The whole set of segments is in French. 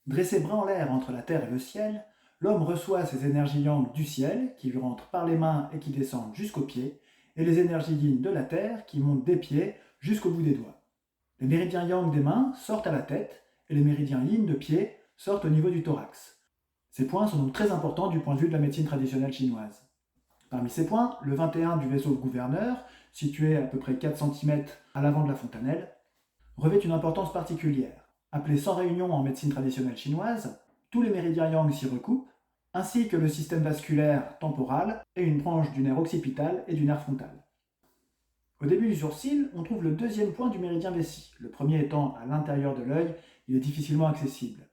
Dressé bras en l'air entre la terre et le ciel, l'homme reçoit ses énergies yang du ciel, qui lui rentrent par les mains et qui descendent jusqu'aux pieds, et les énergies yin de la terre, qui montent des pieds jusqu'au bout des doigts. Les méridiens yang des mains sortent à la tête, et les méridiens yin de pied sortent au niveau du thorax. Ces points sont donc très importants du point de vue de la médecine traditionnelle chinoise. Parmi ces points, le 21 du vaisseau gouverneur, situé à peu près 4 cm à l'avant de la fontanelle, revêt une importance particulière. Appelé sans réunion en médecine traditionnelle chinoise, tous les méridiens yang s'y recoupent, ainsi que le système vasculaire temporal et une branche du nerf occipital et du nerf frontal. Au début du sourcil, on trouve le deuxième point du méridien des scies. Le premier étant à l'intérieur de l'œil, il est difficilement accessible.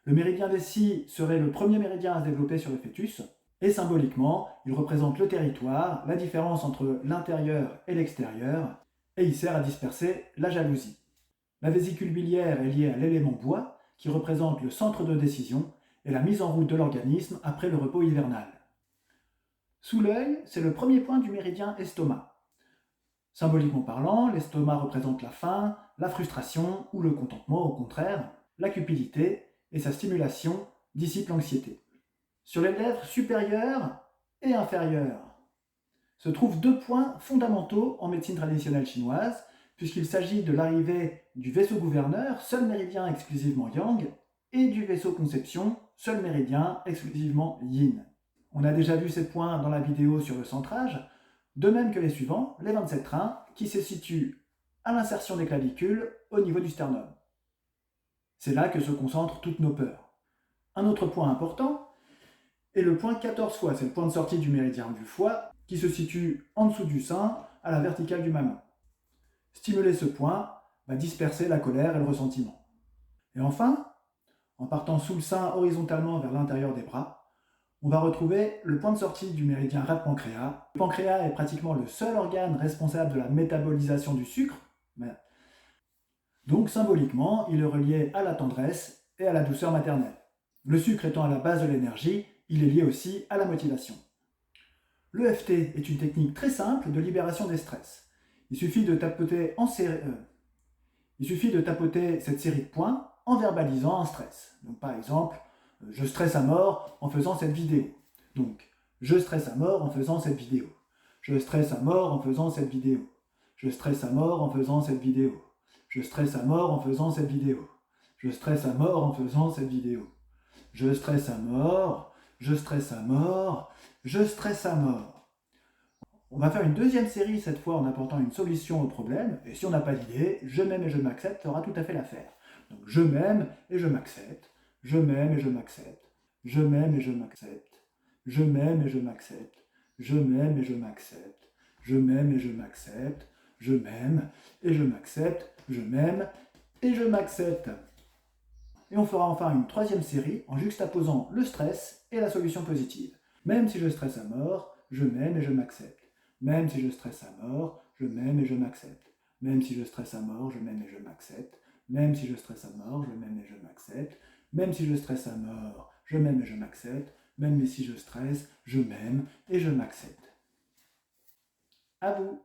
Le méridien des scies serait le premier méridien à se développer sur le fœtus, et symboliquement, il représente le territoire, la différence entre l'intérieur et l'extérieur, et il sert à disperser la jalousie. La vésicule biliaire est liée à l'élément bois, qui représente le centre de décision et la mise en route de l'organisme après le repos hivernal. Sous l'œil, c'est le premier point du méridien estomac. Symboliquement parlant, l'estomac représente la faim, la frustration ou le contentement, au contraire, la cupidité, et sa stimulation dissipe l'anxiété. Sur les lèvres supérieures et inférieures se trouvent deux points fondamentaux en médecine traditionnelle chinoise, puisqu'il s'agit de l'arrivée du vaisseau gouverneur, seul méridien exclusivement yang, et du vaisseau conception, seul méridien exclusivement yin. On a déjà vu ces points dans la vidéo sur le centrage, de même que les suivants, les 27 reins, qui se situent à l'insertion des clavicules au niveau du sternum. C'est là que se concentrent toutes nos peurs. Un autre point important est le point 14 fois, c'est le point de sortie du méridien du foie, qui se situe en dessous du sein, à la verticale du mamelon. Stimuler ce point va disperser la colère et le ressentiment. Et enfin, en partant sous le sein horizontalement vers l'intérieur des bras, on va retrouver le point de sortie du méridien rate-pancréas. Le pancréas est pratiquement le seul organe responsable de la métabolisation du sucre, donc symboliquement, il est relié à la tendresse et à la douceur maternelle. Le sucre étant à la base de l'énergie, il est lié aussi à la motivation. L'EFT est une technique très simple de libération des stress. Il suffit de tapoter cette série de points en verbalisant un stress. Donc par exemple, je stresse à mort en faisant cette vidéo. Donc, je stresse à mort en faisant cette vidéo. Je stresse à mort en faisant cette vidéo. Je stresse à mort en faisant cette vidéo. Je stresse à mort en faisant cette vidéo. Je stresse à mort en faisant cette vidéo. Je stresse à mort, je stresse à mort, je stresse à mort. On va faire une deuxième série cette fois en apportant une solution au problème, et si on n'a pas d'idée, je m'aime et je m'accepte fera tout à fait l'affaire. Donc je m'aime et je m'accepte, je m'aime et je m'accepte, je m'aime et je m'accepte, je m'aime et je m'accepte, je m'aime et je m'accepte, je m'aime et je m'accepte, je m'aime et je m'accepte, je m'aime et je m'accepte. Et on fera enfin une troisième série en juxtaposant le stress et la solution positive. Même si je stresse à mort, je m'aime et je m'accepte. Même si je stresse à mort, je m'aime et je m'accepte. Même si je stresse à mort, je m'aime et je m'accepte. Même si je stresse à mort, je m'aime et je m'accepte. Même si je stresse à mort, je m'aime et je m'accepte. Même si je stresse, je m'aime et je m'accepte. À vous!